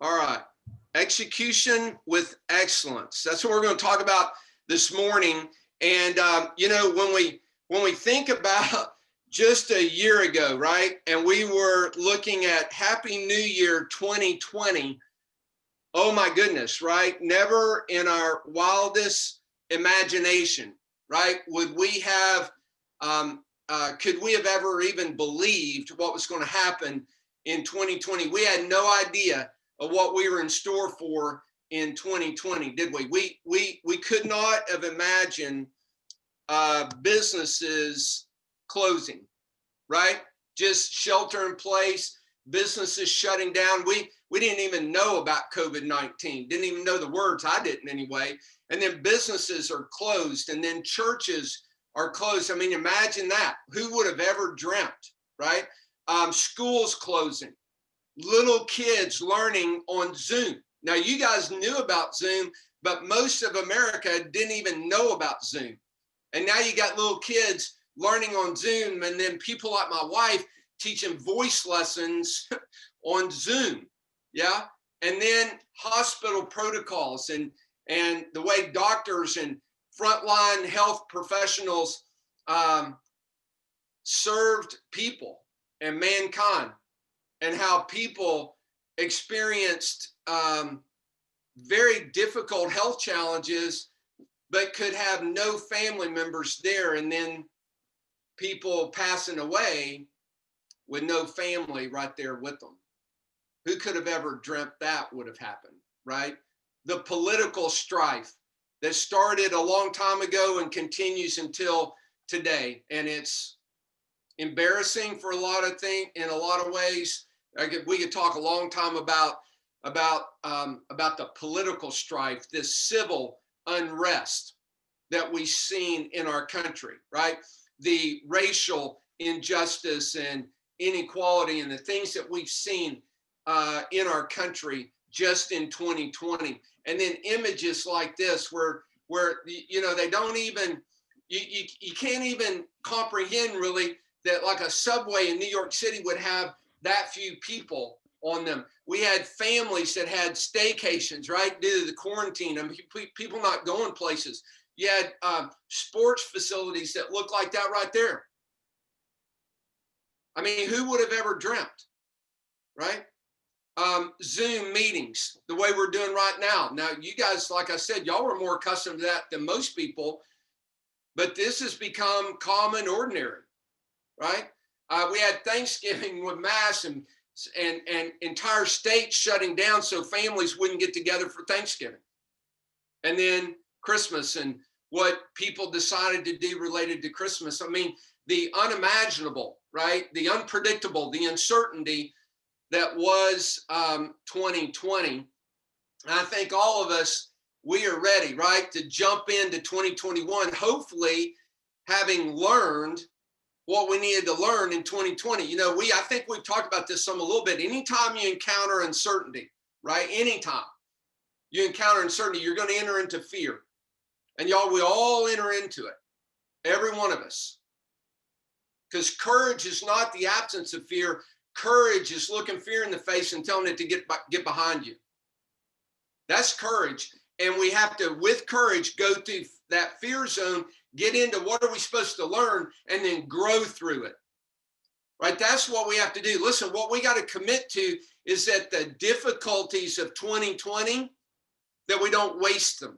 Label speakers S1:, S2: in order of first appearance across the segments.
S1: All right. Execution with excellence. That's what we're going to talk about this morning. And when we think about just a year ago, right? And we were looking at Happy New Year 2020. Oh my goodness, right? Never in our wildest imagination, right? Would we have could we have ever even believed what was going to happen in 2020? We had no idea of what we were in store for in 2020, did we? We could not have imagined businesses closing, right? Just shelter in place, businesses shutting down. We didn't even know about COVID-19, didn't even know the words. I didn't anyway. And then businesses are closed, and then churches are closed. I mean, imagine that. Who would have ever dreamt, right? Schools closing, little kids learning on Zoom. Now, you guys knew about Zoom, but most of America didn't even know about Zoom. And now you got little kids learning on Zoom, and then people like my wife teaching voice lessons on Zoom. Yeah. And then hospital protocols and the way doctors and frontline health professionals served people and mankind, and how people experienced very difficult health challenges, but could have no family members there, and then people passing away with no family right there with them. Who could have ever dreamt that would have happened, right? The political strife that started a long time ago and continues until today. And it's embarrassing for a lot of things, in a lot of ways. We could talk a long time about the political strife, this civil unrest that we've seen in our country, right? The racial injustice and inequality and the things that we've seen in our country just in 2020. And then images like this where they don't even, you can't even comprehend really that like a subway in New York City would have that few people on them. We had families that had staycations, right, due to the quarantine. I mean, people not going places. You had sports facilities that look like that right there. I mean, who would have ever dreamt, right? Zoom meetings, the way we're doing right now. Now, you guys, like I said, y'all were more accustomed to that than most people, but this has become common, ordinary, right? We had Thanksgiving with mass and entire states shutting down so families wouldn't get together for Thanksgiving. And then Christmas and what people decided to do related to Christmas. I mean, the unimaginable, right? The unpredictable, the uncertainty that was 2020. And I think all of us, we are ready, right, to jump into 2021, hopefully having learned what we needed to learn in 2020. You know, I think we've talked about this a little bit. Anytime you encounter uncertainty, right, anytime you encounter uncertainty, you're going to enter into fear. And y'all, we all enter into it, every one of us. Because courage is not the absence of fear. Courage is looking fear in the face and telling it to get behind you. That's courage. And we have to, with courage, go through that fear zone, get into what are we supposed to learn, and then grow through it. Right? That's what we have to do. Listen, what we got to commit to is that the difficulties of 2020, that we don't waste them,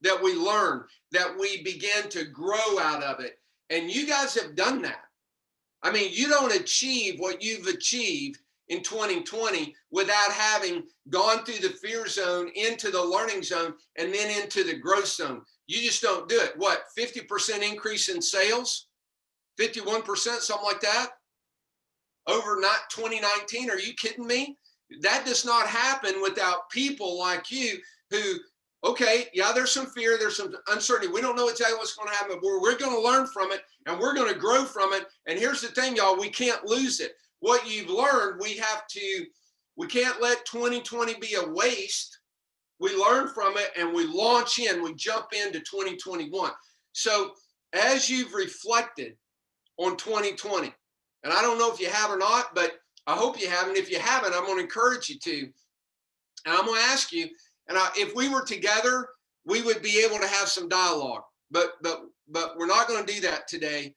S1: that we learn, that we begin to grow out of it. And you guys have done that. I mean, you don't achieve what you've achieved in 2020 without having gone through the fear zone, into the learning zone, and then into the growth zone. You just don't do it. What, 50% increase in sales? 51%, something like that? Over not 2019? Are you kidding me? That does not happen without people like you who, okay, yeah, there's some fear, there's some uncertainty. We don't know exactly what's going to happen, but we're going to learn from it and we're going to grow from it. And here's the thing, y'all, we can't lose it. What you've learned, we can't let 2020 be a waste. We learn from it and we launch in, we jump into 2021. So as you've reflected on 2020, and I don't know if you have or not, but I hope you have. And if you haven't, I'm going to encourage you to. And I'm going to ask you, and if we were together, we would be able to have some dialogue, but we're not going to do that today.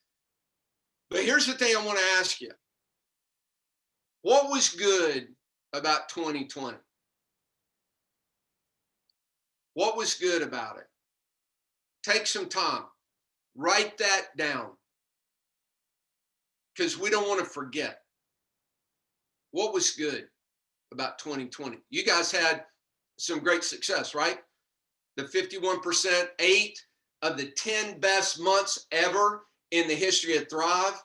S1: But here's the thing I want to ask you. What was good about 2020? What was good about it? Take some time. Write that down. Because we don't want to forget. What was good about 2020? You guys had some great success, right? The 51%, 8 of the 10 best months ever in the history of Thrive.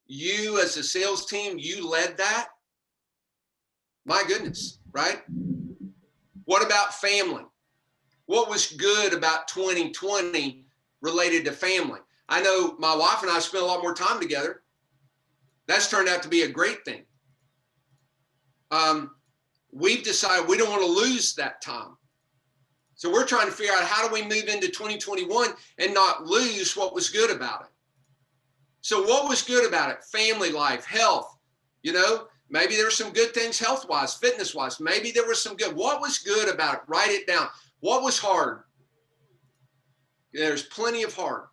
S1: You as a sales team, you led that. My goodness, right? What about family? What was good about 2020 related to family? I know my wife and I spent a lot more time together. That's turned out to be a great thing. We've decided we don't want to lose that time. So we're trying to figure out how do we move into 2021 and not lose what was good about it. So what was good about it? Family life, health, maybe there were some good things health-wise, fitness-wise. Maybe there was some good. What was good about it? Write it down. What was hard? There's plenty of hard.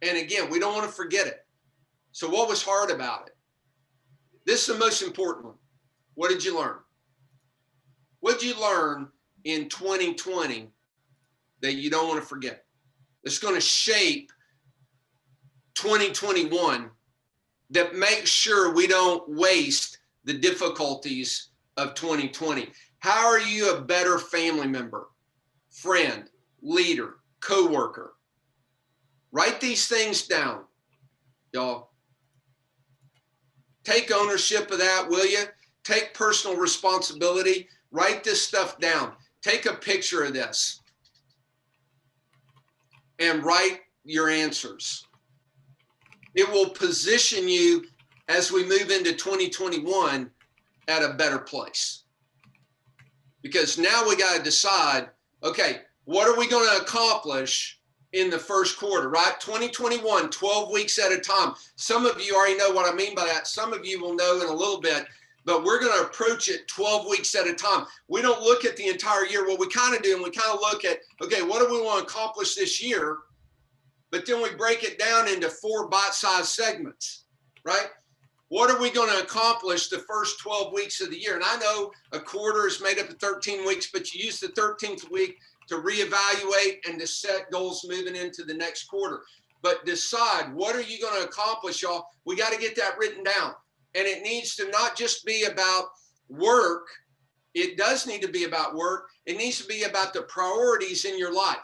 S1: And again, we don't want to forget it. So what was hard about it? This is the most important one. What did you learn? What did you learn in 2020 that you don't want to forget? It's going to shape 2021 that makes sure we don't waste the difficulties of 2020. How are you a better family member, friend, leader, coworker? Write these things down, y'all. Take ownership of that, will you? Take personal responsibility. Write this stuff down. Take a picture of this and write your answers. It will position you as we move into 2021 at a better place. Because now we got to decide, okay, what are we going to accomplish in the first quarter, right? 2021, 12 weeks at a time. Some of you already know what I mean by that. Some of you will know in a little bit, but we're going to approach it 12 weeks at a time. We don't look at the entire year. What we kind of do, and we kind of look at, okay, what do we want to accomplish this year? But then we break it down into 4 bite-sized segments, right? What are we going to accomplish the first 12 weeks of the year? And I know a quarter is made up of 13 weeks, but you use the 13th week to reevaluate and to set goals moving into the next quarter. But decide, what are you going to accomplish, y'all? We got to get that written down. And it needs to not just be about work. It does need to be about work. It needs to be about the priorities in your life.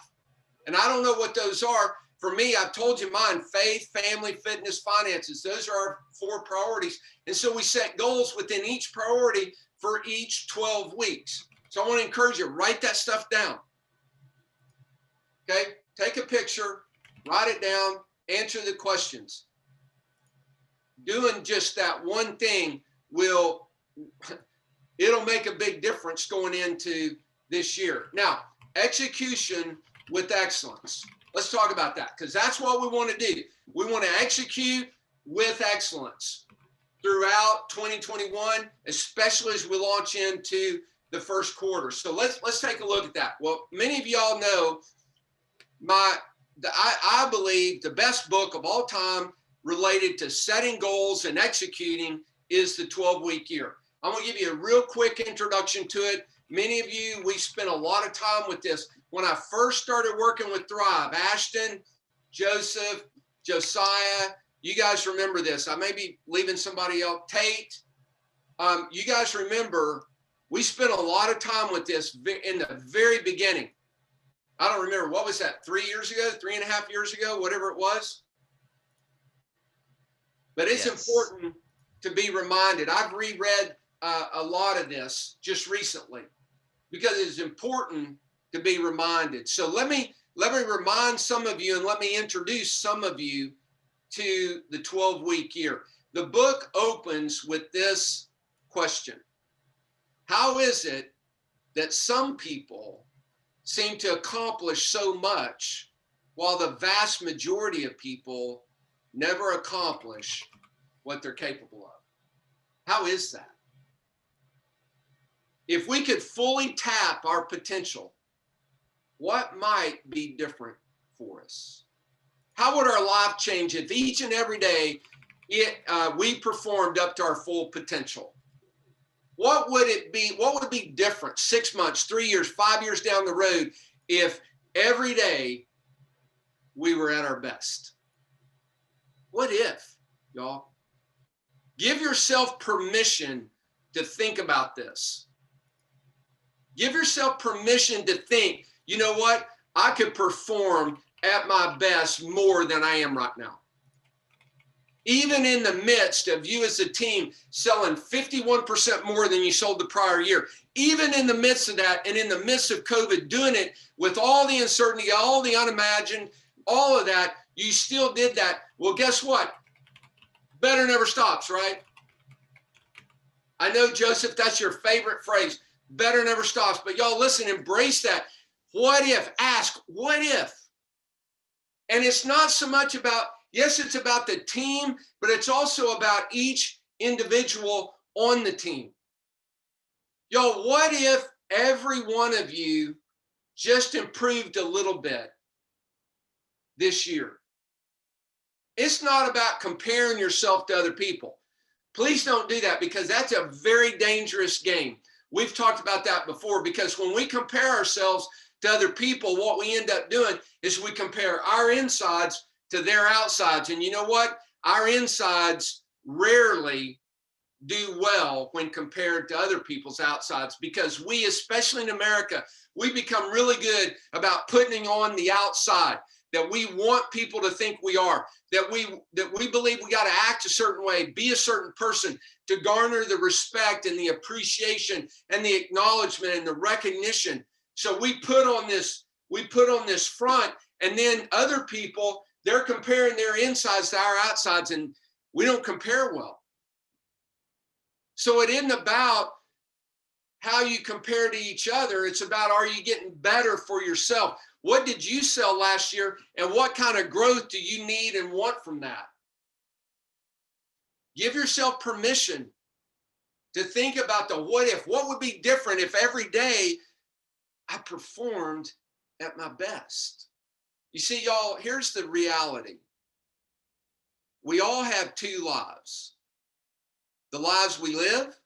S1: And I don't know what those are. For me, I've told you mine: faith, family, fitness, finances. Those are our 4 priorities. And so we set goals within each priority for each 12 weeks. So I want to encourage you, write that stuff down. Okay? Take a picture, write it down, answer the questions. Doing just that one thing it'll make a big difference going into this year. Now, execution with excellence. Let's talk about that, because that's what we want to do. We want to execute with excellence throughout 2021, especially as we launch into the first quarter. So let's take a look at that. Well, many of y'all know I believe the best book of all time related to setting goals and executing is the 12-week year. I'm going to give you a real quick introduction to it. Many of you, we spent a lot of time with this. When I first started working with Thrive, Ashton, Joseph, Josiah, you guys remember this. I may be leaving somebody else. Tate, you guys remember, we spent a lot of time with this in the very beginning. I don't remember, what was that, 3 years ago, 3.5 years ago, whatever it was? But it's important to be reminded. I've reread a lot of this just recently because it's important to be reminded. So let me remind some of you, and let me introduce some of you to the 12-week year. The book opens with this question: how is it that some people seem to accomplish so much while the vast majority of people never accomplish what they're capable of? How is that? if we could fully tap our potential, what might be different for us? How would our life change if each and every day we performed up to our full potential? What would it be? What would be different 6 months, 3 years, 5 years down the road if every day we were at our best? What if, y'all? Give yourself permission to think about this. Give yourself permission to think, you know what? I could perform at my best more than I am right now. Even in the midst of you as a team selling 51% more than you sold the prior year, even in the midst of that and in the midst of COVID, doing it with all the uncertainty, all the unimagined, all of that, you still did that. Well, guess what? Better never stops, right? I know, Joseph, that's your favorite phrase. Better never stops. But y'all, listen, embrace that. What if? Ask, what if? And it's not so much about, yes, it's about the team, but it's also about each individual on the team. Y'all, what if every one of you just improved a little bit this year? It's not about comparing yourself to other people. Please don't do that, because that's a very dangerous game. We've talked about that before, because when we compare ourselves to other people, what we end up doing is we compare our insides to their outsides. And you know what? Our insides rarely do well when compared to other people's outsides, because we, especially in America, we become really good about putting on the outside, that we want people to think we are, that we believe we got to act a certain way, be a certain person to garner the respect and the appreciation and the acknowledgement and the recognition. So we put on this front, and then other people, they're comparing their insides to our outsides, and we don't compare well. So it isn't about how you compare to each other. It's about, are you getting better for yourself? What did you sell last year, and what kind of growth do you need and want from that? Give yourself permission to think about the what if. What would be different if every day I performed at my best? You see, y'all, here's the reality. We all have two lives: the lives we live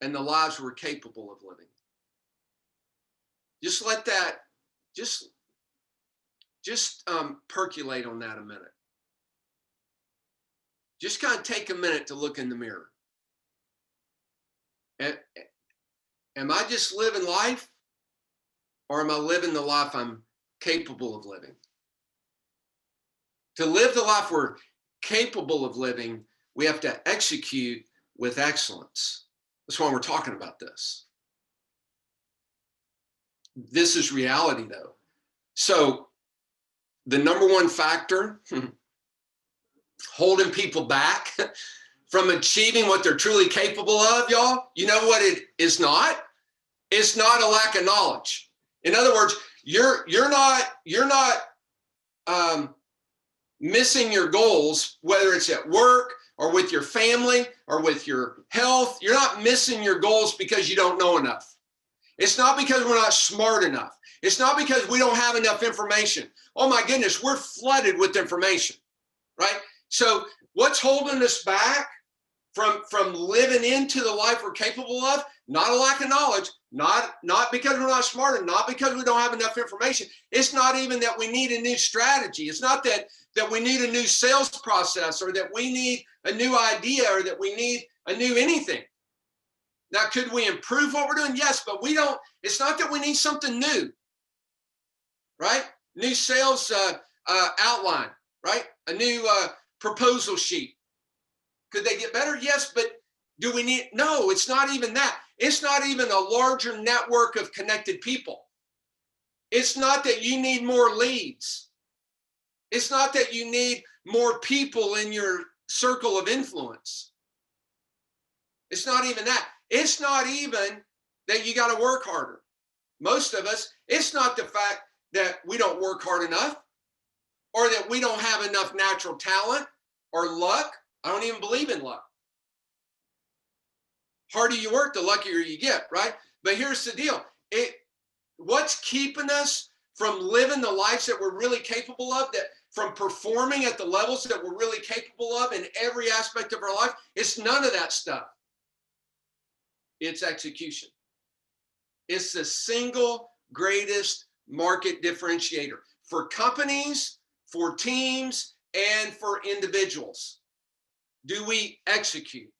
S1: and the lives we're capable of living. Just let that percolate on that a minute. Just kind of take a minute to look in the mirror. Am I just living life, or am I living the life I'm capable of living? To live the life we're capable of living, we have to execute with excellence. That's why we're talking about this. This is reality, though. So the number one factor holding people back from achieving what they're truly capable of, y'all, you know what it is not? It's not a lack of knowledge. In other words, you're not missing your goals, whether it's at work or with your family or with your health. You're not missing your goals because you don't know enough. It's not because we're not smart enough. It's not because we don't have enough information. Oh my goodness, we're flooded with information, right? So what's holding us back from living into the life we're capable of? Not a lack of knowledge, not because we're not smart enough, not because we don't have enough information. It's not even that we need a new strategy. It's not that we need a new sales process, or that we need a new idea, or that we need a new anything. Now, could we improve what we're doing? Yes, but we don't. It's not that we need something new, right? New sales outline, right? A new proposal sheet. Could they get better? Yes, but do we need? No, it's not even that. It's not even a larger network of connected people. It's not that you need more leads. It's not that you need more people in your circle of influence. It's not even that. It's not even that you got to work harder. Most of us, it's not the fact that we don't work hard enough, or that we don't have enough natural talent or luck. I don't even believe in luck. harder you work, the luckier you get, right? But here's the deal. What's keeping us from living the lives that we're really capable of, that from performing at the levels that we're really capable of in every aspect of our life? It's none of that stuff. It's execution. It's the single greatest market differentiator for companies, for teams, and for individuals. Do we execute?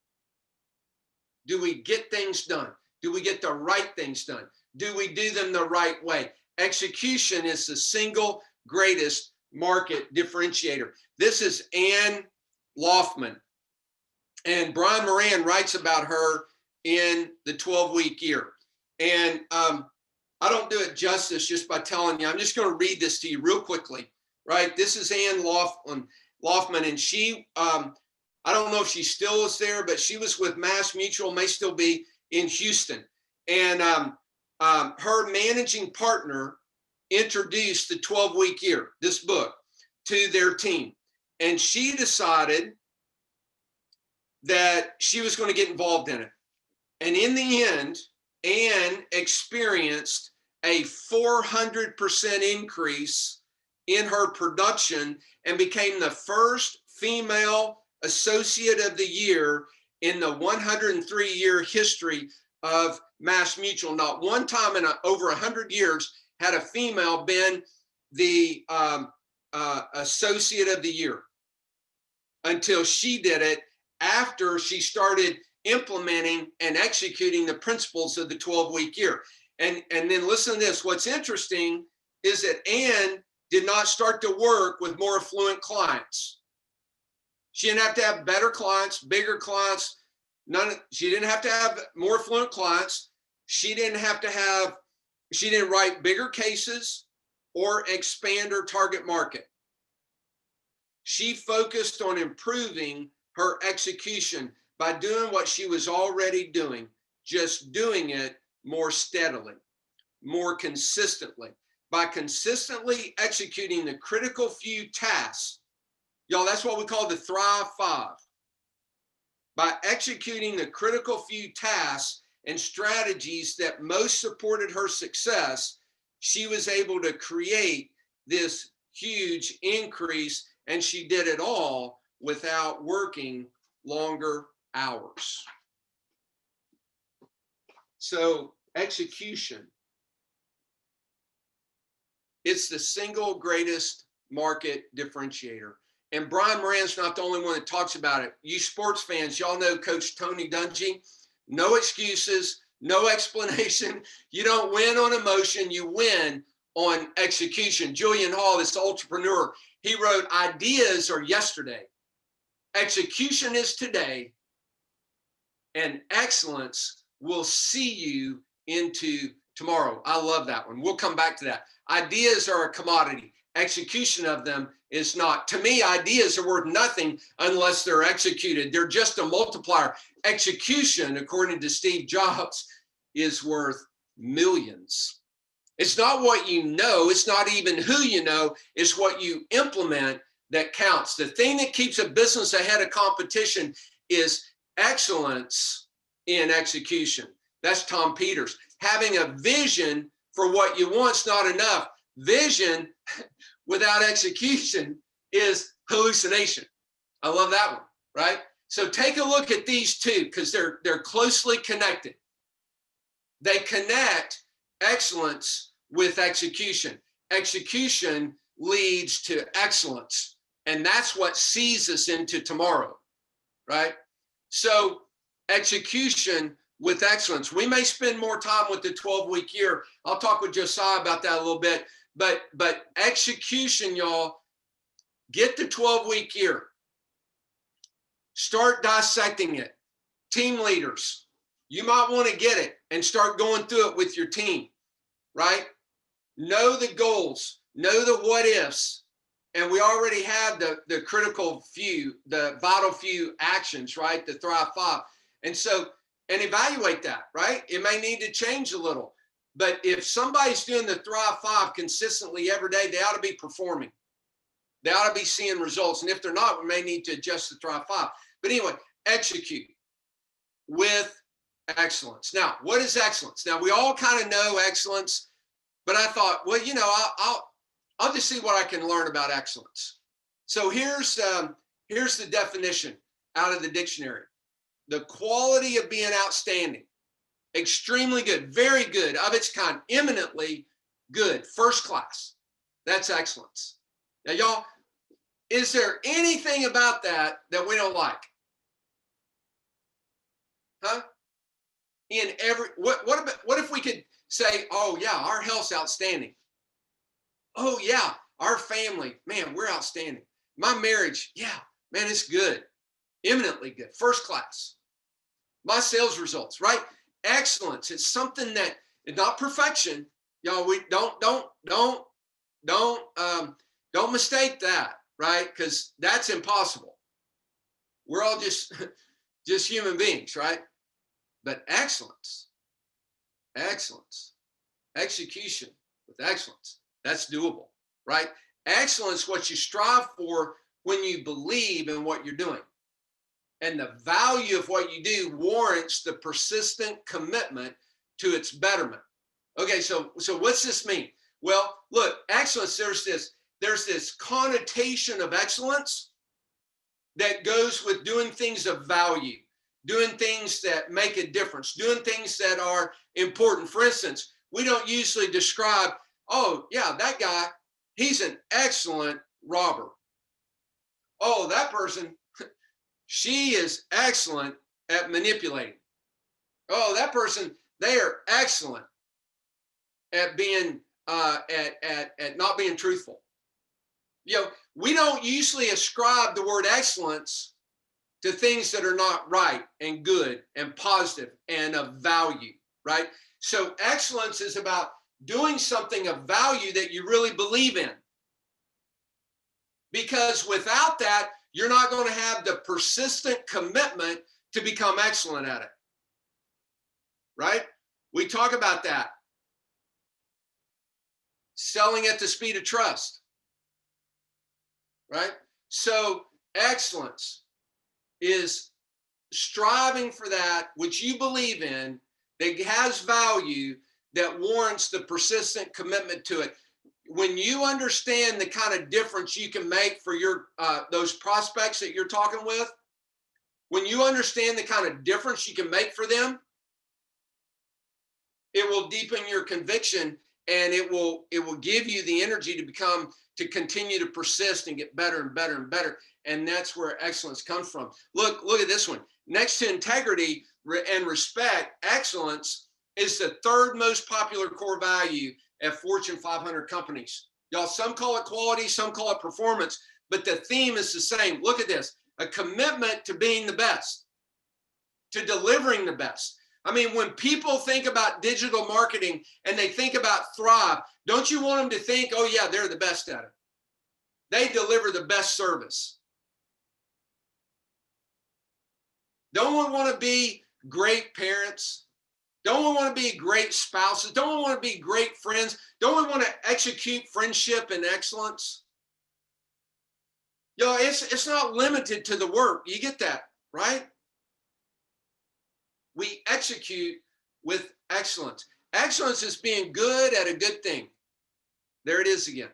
S1: Do we get things done? Do we get the right things done? Do we do them the right way? Execution is the single greatest market differentiator. This is Ann Loftman. And Brian Moran writes about her in the 12-week year. And I don't do it justice just by telling you. I'm just going to read this to you real quickly, right? This is Ann Loftman, and she, I don't know if she still is there, but she was with Mass Mutual, may still be in Houston. And her managing partner introduced the 12-week year, this book, to their team. And she decided that she was going to get involved in it. And in the end, Ann experienced a 400% increase in her production and became the first female associate of the year in the 103-year history of Mass Mutual. Not one time in over 100 years had a female been the associate of the year until she did it, after she started implementing and executing the principles of the 12-week year. And then listen to this. What's interesting is that Ann did not start to work with more affluent clients. She didn't have to have better clients, bigger clients. She didn't have to have more affluent clients. She didn't write bigger cases or expand her target market. She focused on improving her execution by doing what she was already doing, just doing it more steadily, more consistently. By consistently executing the critical few tasks, y'all, that's what we call the Thrive Five. By executing the critical few tasks and strategies that most supported her success, she was able to create this huge increase, and she did it all without working longer hours. So execution, it's the single greatest market differentiator. And Brian Moran's not the only one that talks about it. You sports fans, y'all know Coach Tony Dungy. No excuses, no explanation. You don't win on emotion, you win on execution. Julian Hall, this entrepreneur, he wrote, ideas are yesterday, execution is today, and excellence will see you into tomorrow. I love that one. We'll come back to that. Ideas are a commodity. Execution of them is not. To me, ideas are worth nothing unless they're executed. They're just a multiplier. Execution, according to Steve Jobs, is worth millions. It's not what you know. It's not even who you know. It's what you implement that counts. The thing that keeps a business ahead of competition is excellence in execution. That's Tom Peters. Having a vision for what you want's not enough. Vision without execution is hallucination. I love that one, right? So take a look at these two, because they're closely connected. They connect excellence with execution. Execution leads to excellence, and that's what sees us into tomorrow, right? So execution with excellence. We may spend more time with the 12-week year. I'll talk with Josiah about that a little bit, but execution, y'all, get the 12-week year. Start dissecting it. Team leaders, you might want to get it and start going through it with your team, right? Know the goals, know the what ifs, and we already have the critical few, the vital few actions, right? The Thrive Five. And so, and evaluate that, right? It may need to change a little, but if somebody's doing the Thrive Five consistently every day, they ought to be performing. They ought to be seeing results. And if they're not, we may need to adjust the Thrive Five. But anyway, execute with Excellence. Now, what is excellence? Now, we all kind of know excellence, but I thought, well, I'll just see what I can learn about excellence. So here's the definition out of the dictionary: the quality of being outstanding, extremely good, very good, of its kind, eminently good, first class. That's excellence. Now, y'all, is there anything about that we don't like? Huh? In every, what if we could say, oh yeah, our health's outstanding. Oh yeah, our family, man, we're outstanding. My marriage, yeah, man, it's good, eminently good, first class. My sales results, right? Excellence. It's something that is not perfection. Y'all, we don't mistake that, right? Because that's impossible. We're all just human beings, right? But excellence, execution with excellence, that's doable, right? Excellence, what you strive for when you believe in what you're doing. And the value of what you do warrants the persistent commitment to its betterment. Okay, so what's this mean? Well, look, excellence, there's this connotation of excellence that goes with doing things of value, doing things that make a difference, doing things that are important. For instance, we don't usually describe, oh yeah, that guy, he's an excellent robber. Oh, that person, she is excellent at manipulating. Oh, that person, they are excellent at being at not being truthful. We don't usually ascribe the word excellence to things that are not right and good and positive and of value, right? So excellence is about doing something of value that you really believe in. Because without that, you're not going to have the persistent commitment to become excellent at it, right? We talk about that. Selling at the speed of trust, right? So excellence is striving for that which you believe in, that has value, that warrants the persistent commitment to it. When you understand the kind of difference you can make for your those prospects that you're talking with, when you understand the kind of difference you can make for them, it will deepen your conviction, and it will give you the energy to continue to persist and get better and better and better. And that's where excellence comes from. Look at this one. Next to integrity and respect, excellence is the third most popular core value at Fortune 500 companies. Y'all, some call it quality, some call it performance, but the theme is the same. Look at this: a commitment to being the best, to delivering the best. I mean, when people think about digital marketing and they think about Thrive, don't you want them to think, oh yeah, they're the best at it. They deliver the best service. Don't we want to be great parents? Don't we want to be great spouses? Don't we want to be great friends? Don't we want to execute friendship and excellence? It's not limited to the work. You get that, right? We execute with excellence. Excellence is being good at a good thing. There it is again.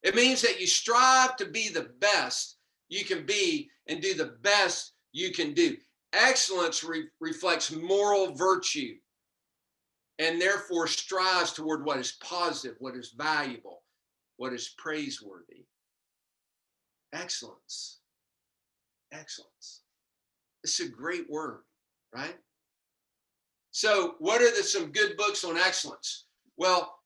S1: It means that you strive to be the best you can be and do the best you can do. Excellence reflects moral virtue and therefore strives toward what is positive, what is valuable, what is praiseworthy. Excellence. Excellence. It's a great word, right? So what are some good books on excellence? Well,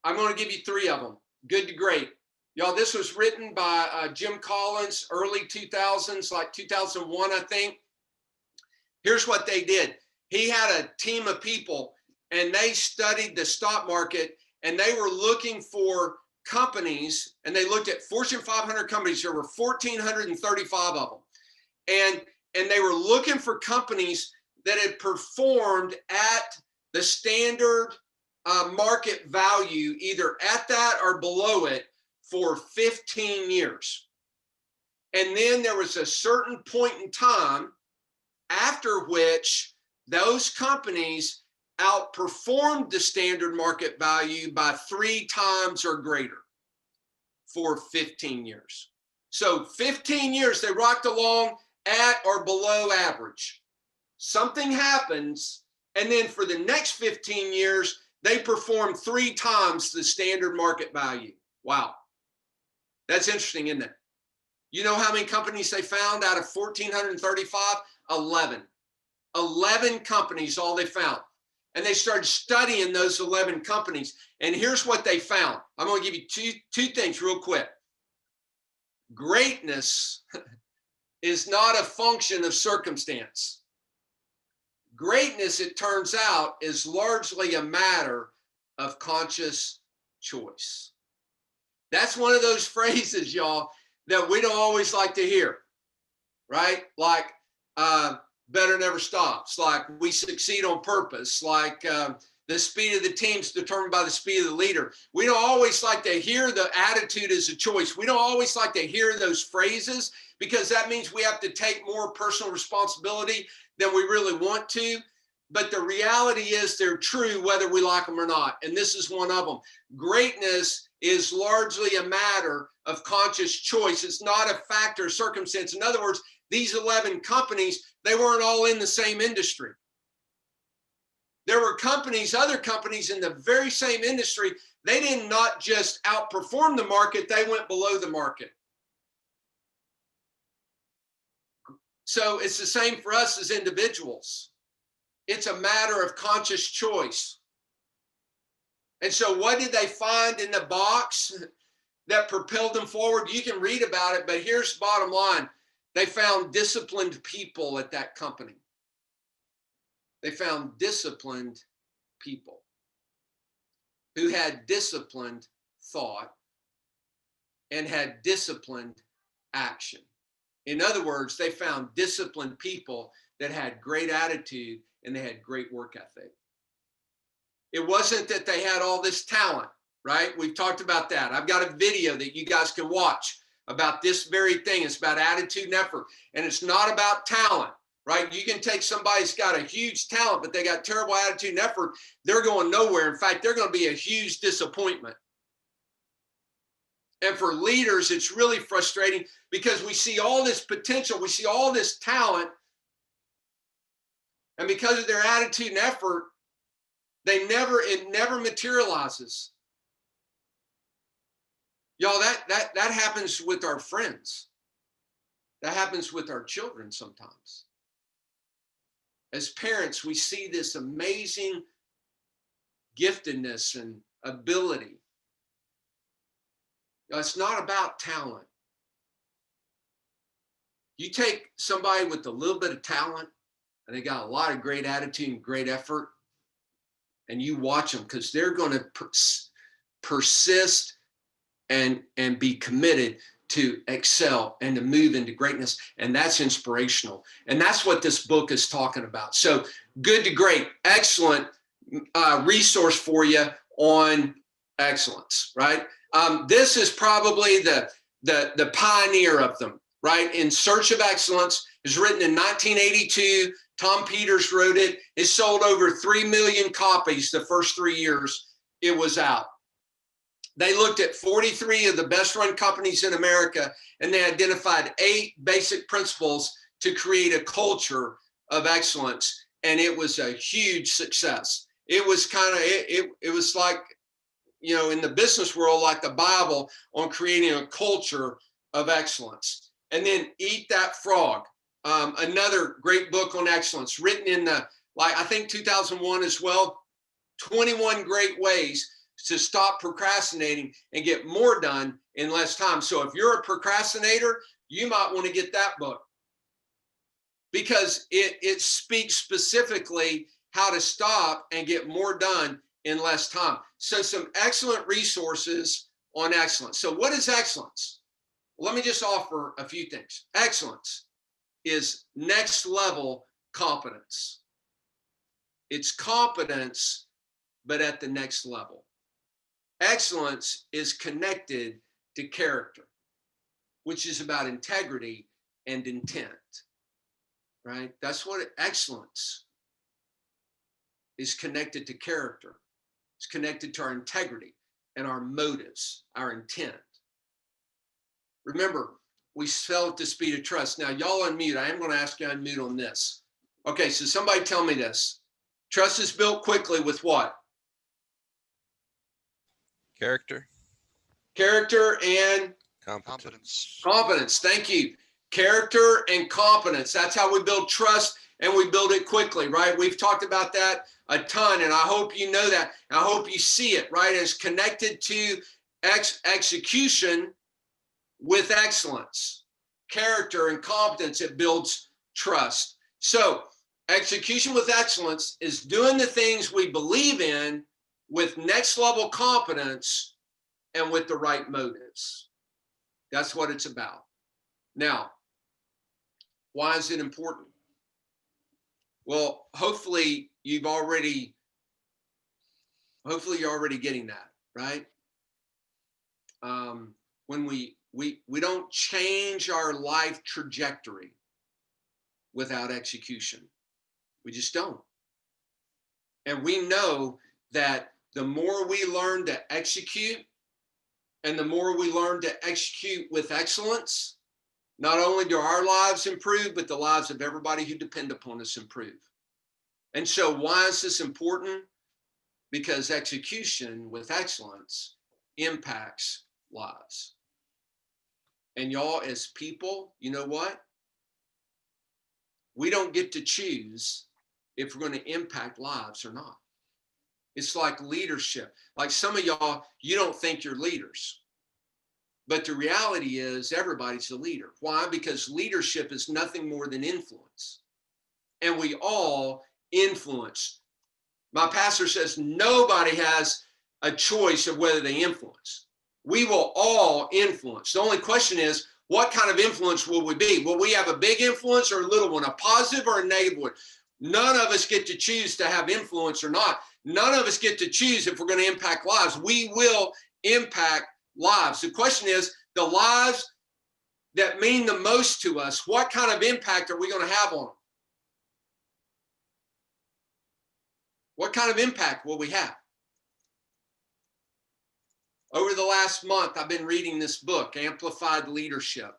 S1: I'm going to give you 3 of them, good to great. Y'all, this was written by Jim Collins, early 2000s, like 2001, I think. Here's what they did. He had a team of people, and they studied the stock market, and they were looking for companies, and they looked at Fortune 500 companies. There were 1,435 of them. And they were looking for companies that had performed at the standard market value, either at that or below it, for 15 years. And then there was a certain point in time after which those companies outperformed the standard market value by 3 times or greater for 15 years. So 15 years, they rocked along at or below average. Something happens, and then for the next 15 years, they perform 3 times the standard market value. Wow. That's interesting, isn't it? You know how many companies they found out of 1,435? 11. 11 companies, all they found. And they started studying those 11 companies. And here's what they found. I'm going to give you two things real quick. Greatness is not a function of circumstance. Greatness, it turns out, is largely a matter of conscious choice. That's one of those phrases, y'all, that we don't always like to hear, right? Like, better never stops, like we succeed on purpose, like the speed of the team is determined by the speed of the leader. We don't always like to hear the attitude is a choice. We don't always like to hear those phrases because that means we have to take more personal responsibility than we really want to. But the reality is they're true whether we like them or not. And this is one of them. Greatness is largely a matter of conscious choice. It's not a factor of circumstance. In other words, these 11 companies, they weren't all in the same industry. There were companies, other companies in the very same industry, they did not just outperform the market, they went below the market. So it's the same for us as individuals. It's a matter of conscious choice. And so what did they find in the box that propelled them forward? You can read about it, but here's the bottom line. They found disciplined people at that company. They found disciplined people who had disciplined thought and had disciplined action. In other words, they found disciplined people that had great attitude and they had great work ethic. It wasn't that they had all this talent, right? We've talked about that. I've got a video that you guys can watch about this very thing. It's about attitude and effort. And it's not about talent, right? You can take somebody who's got a huge talent, but they got terrible attitude and effort. They're going nowhere. In fact, they're going to be a huge disappointment. And for leaders, it's really frustrating because we see all this potential. We see all this talent. And because of their attitude and effort, it never materializes. Y'all, that happens with our friends. That happens with our children sometimes. As parents, we see this amazing giftedness and ability. It's not about talent. You take somebody with a little bit of talent and they got a lot of great attitude and great effort, and you watch them because they're going to persist and be committed to excel and to move into greatness. And that's inspirational. And that's what this book is talking about. So Good to Great, excellent resource for you on excellence, right? This is probably the pioneer of them, right? In Search of Excellence is written in 1982. Tom Peters wrote it. It sold over 3 million copies the first 3 years it was out. They looked at 43 of the best run companies in America, and they identified 8 basic principles to create a culture of excellence. And it was a huge success. It was kind of, it was like, you know, in the business world, like the Bible on creating a culture of excellence. And then Eat That Frog, another great book on excellence, written in I think 2001 as well. 21 great ways to stop procrastinating and get more done in less time. So if you're a procrastinator, you might want to get that book because it speaks specifically how to stop and get more done in less time. So some excellent resources on excellence. So what is excellence? Let me just offer a few things. Excellence is next level competence. It's competence, but at the next level. Excellence is connected to character, which is about integrity and intent. right? That's what excellence is connected to character. It's connected to our integrity and our motives, our intent. Remember, we sell at the speed of trust. Now, y'all unmute. I am going to ask you to unmute on this. Okay, so somebody tell me this. Trust is built quickly with what?
S2: Character.
S1: Character and
S2: Competence.
S1: competence. Thank you. Character and competence. That's how we build trust, and we build it quickly, right? We've talked about that a ton, and I hope you know that. I hope you see it, right? It's connected to execution with excellence. Character and competence, it builds trust. So execution with excellence is doing the things we believe in with next level competence and with the right motives. That's what it's about. Now, why is it important? Well, hopefully you're already getting that, right? When we don't change our life trajectory without execution. We just don't. And we know that the more we learn to execute and the more we learn to execute with excellence, not only do our lives improve, but the lives of everybody who depend upon us improve. And so why is this important? Because execution with excellence impacts lives. And y'all, as people, you know what? We don't get to choose if we're going to impact lives or not. It's like leadership. Like some of y'all, you don't think you're leaders. But the reality is everybody's a leader. Why? Because leadership is nothing more than influence. And we all influence. My pastor says nobody has a choice of whether they influence. We will all influence. The only question is, what kind of influence will we be? Will we have a big influence or a little one, a positive or a negative one? None of us get to choose to have influence or not. None of us get to choose if we're going to impact lives. We will impact lives. The question is, the lives that mean the most to us, what kind of impact are we going to have on them? What kind of impact will we have? Over the last month, I've been reading this book, Amplified Leadership.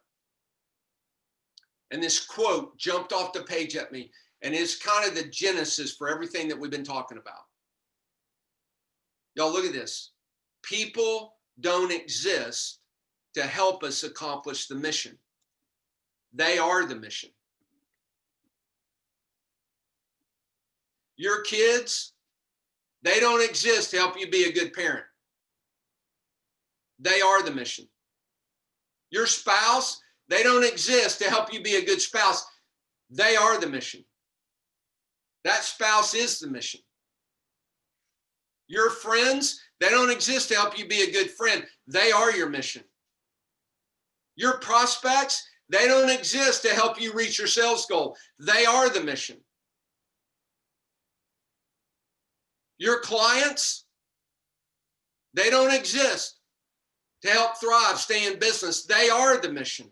S1: And this quote jumped off the page at me, and it's kind of the genesis for everything that we've been talking about. Y'all, look at this. People don't exist to help us accomplish the mission. They are the mission. Your kids, they don't exist to help you be a good parent. They are the mission. Your spouse, they don't exist to help you be a good spouse. They are the mission. That spouse is the mission. Your friends, they don't exist to help you be a good friend. They are your mission. Your prospects, they don't exist to help you reach your sales goal. They are the mission. Your clients, they don't exist to help thrive, stay in business. They are the mission.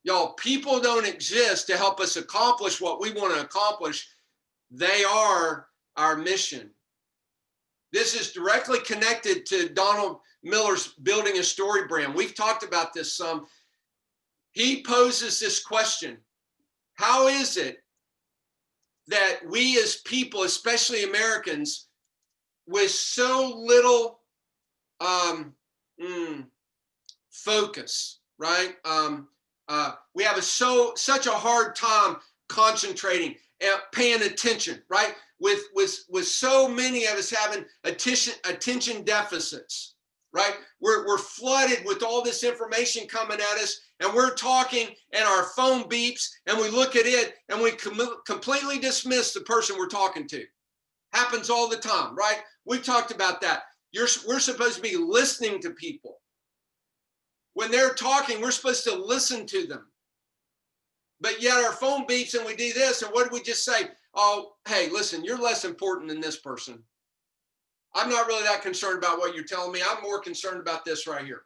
S1: Y'all, people don't exist to help us accomplish what we want to accomplish. They are our mission. This is directly connected to Donald Miller's Building a Story brand. We've talked about this some. He poses this question: how is it that we as people, especially Americans, with so little focus, right? We have such a hard time concentrating and paying attention, right? With so many of us having attention deficits, right? We're flooded with all this information coming at us, and we're talking, and our phone beeps, and we look at it, and we completely dismiss the person we're talking to. Happens all the time, right? We've talked about that. We're supposed to be listening to people. When they're talking, we're supposed to listen to them. But yet our phone beeps and we do this, and what do we just say? Oh, hey, listen, you're less important than this person. I'm not really that concerned about what you're telling me. I'm more concerned about this right here.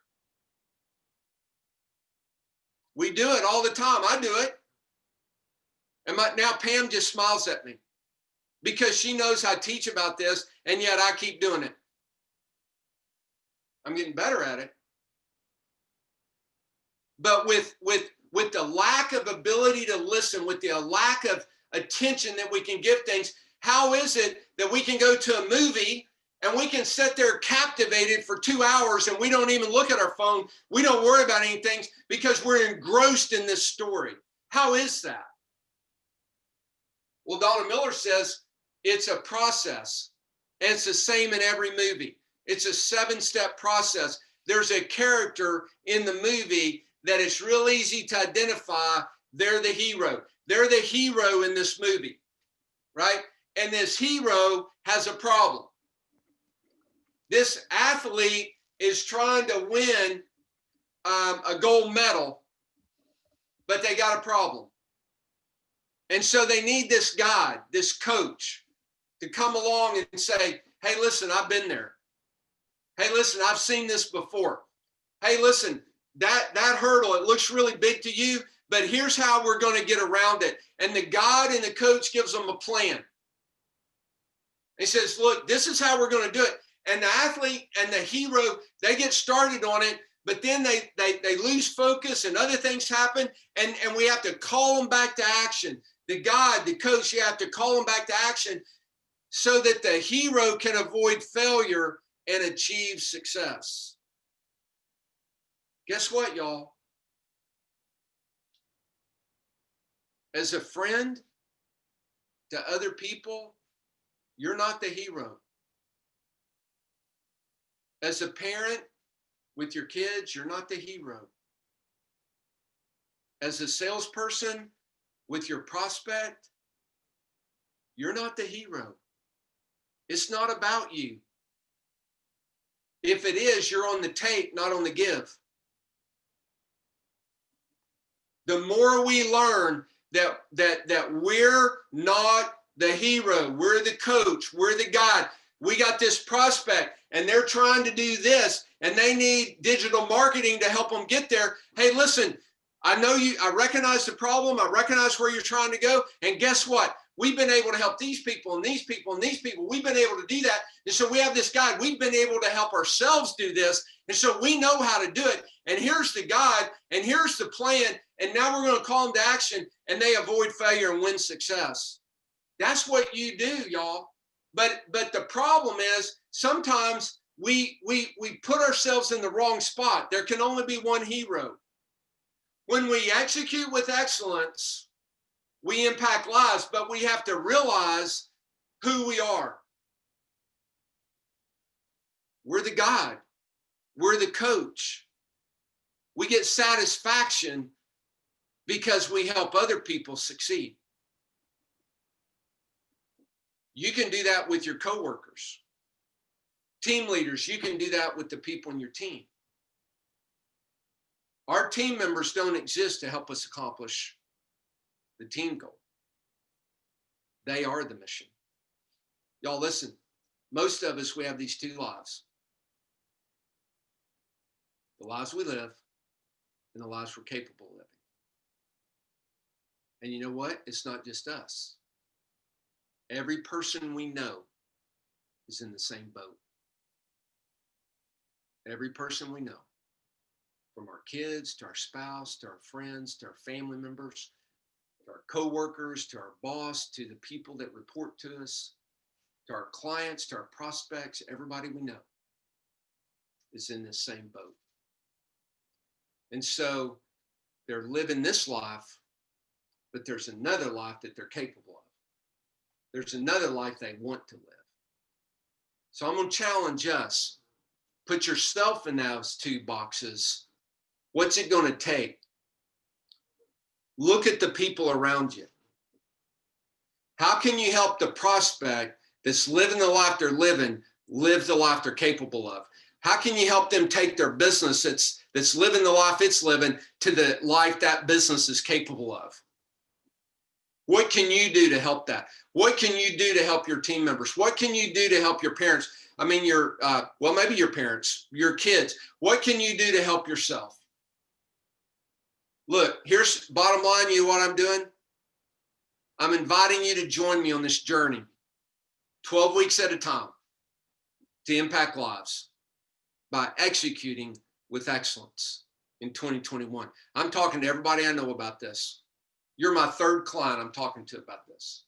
S1: We do it all the time. I do it. And now Pam just smiles at me because she knows I teach about this, and yet I keep doing it. I'm getting better at it. But with the lack of ability to listen, with the lack of attention that we can give things, how is it that we can go to a movie and we can sit there captivated for 2 hours and we don't even look at our phone? We don't worry about anything because we're engrossed in this story. How is that? Well, Donna Miller says it's a process, and it's the same in every movie. It's a 7-step process. There's a character in the movie that it's real easy to identify. They're the hero. They're the hero in this movie, right? And this hero has a problem. This athlete is trying to win a gold medal, but they got a problem. And so they need this guide, this coach, to come along and say, hey, listen, I've been there. Hey, listen, I've seen this before. Hey, listen, that hurdle, it looks really big to you, but here's how we're going to get around it. And the guide and the coach gives them a plan. He says, look, this is how we're going to do it. And the athlete and the hero, they get started on it, but then they lose focus and other things happen, and we have to call them back to action. The guide, the coach, you have to call them back to action so that the hero can avoid failure and achieve success. Guess what, y'all? As a friend to other people, you're not the hero. As a parent with your kids, you're not the hero. As a salesperson with your prospect, you're not the hero. It's not about you. If it is, you're on the take, not on the give. The more we learn that we're not the hero, we're the coach, we're the guide. We got this prospect and they're trying to do this and they need digital marketing to help them get there. Hey, listen, I recognize the problem. I recognize where you're trying to go. And guess what? We've been able to help these people and these people and these people. We've been able to do that. And so we have this guide. We've been able to help ourselves do this. And so we know how to do it. And here's the guide and here's the plan. And now we're going to call them to action and they avoid failure and win success. That's what you do, y'all. But the problem is sometimes we put ourselves in the wrong spot. There can only be one hero. When we execute with excellence, we impact lives, but we have to realize who we are. We're the guide. We're the coach. We get satisfaction because we help other people succeed. You can do that with your coworkers. Team leaders, you can do that with the people in your team. Our team members don't exist to help us accomplish the team goal. They are the mission. Y'all listen, most of us, we have these two lives. The lives we live and the lives we're capable of living. And you know what? It's not just us. Every person we know is in the same boat. Every person we know, from our kids to our spouse, to our friends, to our family members, to our coworkers, to our boss, to the people that report to us, to our clients, to our prospects, everybody we know is in this same boat. And so they're living this life, but there's another life that they're capable of. There's another life they want to live. So I'm going to challenge us. Put yourself in those two boxes. What's it going to take? Look at the people around you. How can you help the prospect that's living the life they're living, live the life they're capable of? How can you help them take their business that's living the life it's living to the life that business is capable of? What can you do to help that? What can you do to help your team members? What can you do to help your parents? I mean, maybe your parents, your kids. What can you do to help yourself? Look, here's bottom line, you know what I'm doing? I'm inviting you to join me on this journey, 12 weeks at a time, to impact lives by executing with excellence in 2021. I'm talking to everybody I know about this. You're my third client I'm talking to about this.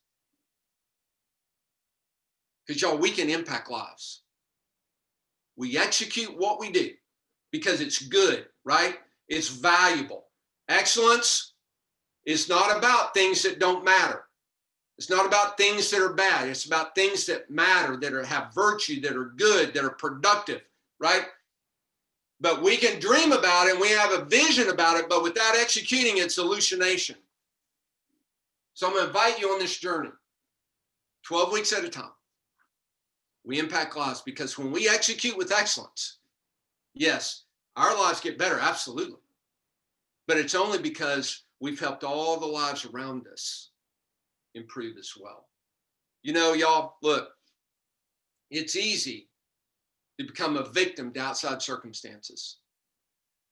S1: Because y'all, we can impact lives. We execute what we do because it's good, right? It's valuable. Excellence is not about things that don't matter. It's not about things that are bad. It's about things that matter, that have virtue, that are good, that are productive, right? But we can dream about it and we have a vision about it, but without executing, it's hallucination. So I'm going to invite you on this journey, 12 weeks at a time. We impact lives because when we execute with excellence, yes, our lives get better, absolutely. But it's only because we've helped all the lives around us improve as well. You know, y'all, look, it's easy to become a victim to outside circumstances.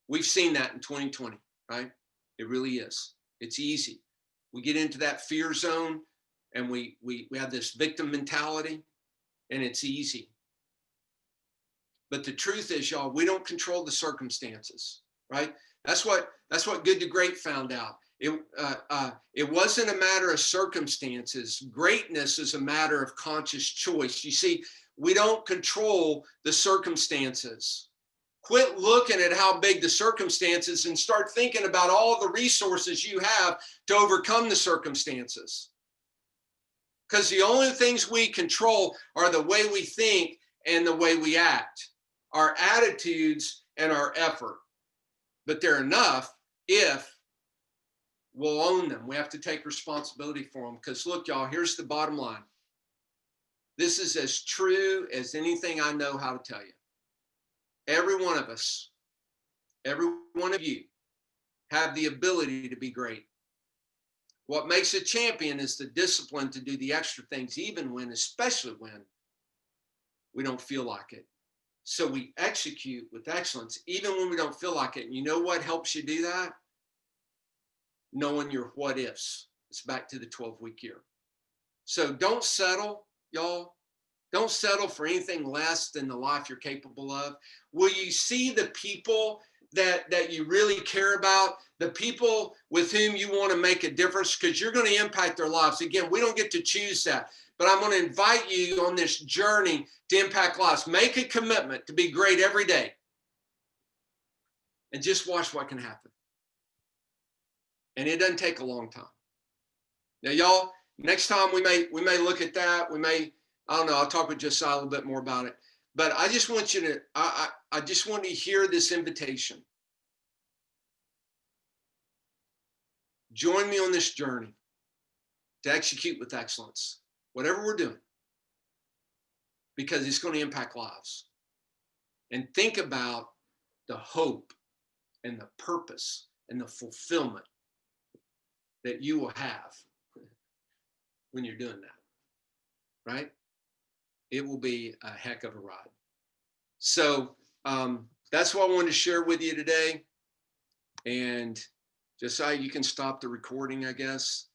S1: We've seen that in 2020, right? It really is. It's easy. We get into that fear zone and we have this victim mentality, and it's easy. But the truth is, y'all, we don't control the circumstances, right? That's what Good to Great found out. It wasn't a matter of circumstances. Greatness is a matter of conscious choice. You see, we don't control the circumstances. Quit looking at how big the circumstances and start thinking about all the resources you have to overcome the circumstances. Because the only things we control are the way we think and the way we act, our attitudes and our effort. But they're enough if we'll own them. We have to take responsibility for them. Because look, y'all, here's the bottom line. This is as true as anything I know how to tell you. Every one of us, every one of you have the ability to be great. What makes a champion is the discipline to do the extra things, even when, especially when we don't feel like it. So we execute with excellence, even when we don't feel like it. And you know what helps you do that? Knowing your what ifs. It's back to the 12-week year. So don't settle, y'all. Don't settle for anything less than the life you're capable of. Will you see the people that you really care about, the people with whom you want to make a difference, because you're going to impact their lives. Again, we don't get to choose that, but I'm going to invite you on this journey to impact lives. Make a commitment to be great every day and just watch what can happen. And it doesn't take a long time. Now, y'all, next time we may look at that. I don't know, I'll talk with Josiah a little bit more about it. But I just want you to, I just want to hear this invitation. Join me on this journey to execute with excellence, whatever we're doing, because it's going to impact lives. And think about the hope and the purpose and the fulfillment that you will have when you're doing that, right? It will be a heck of a ride. So that's what I wanted to share with you today. And Josiah, you can stop the recording, I guess.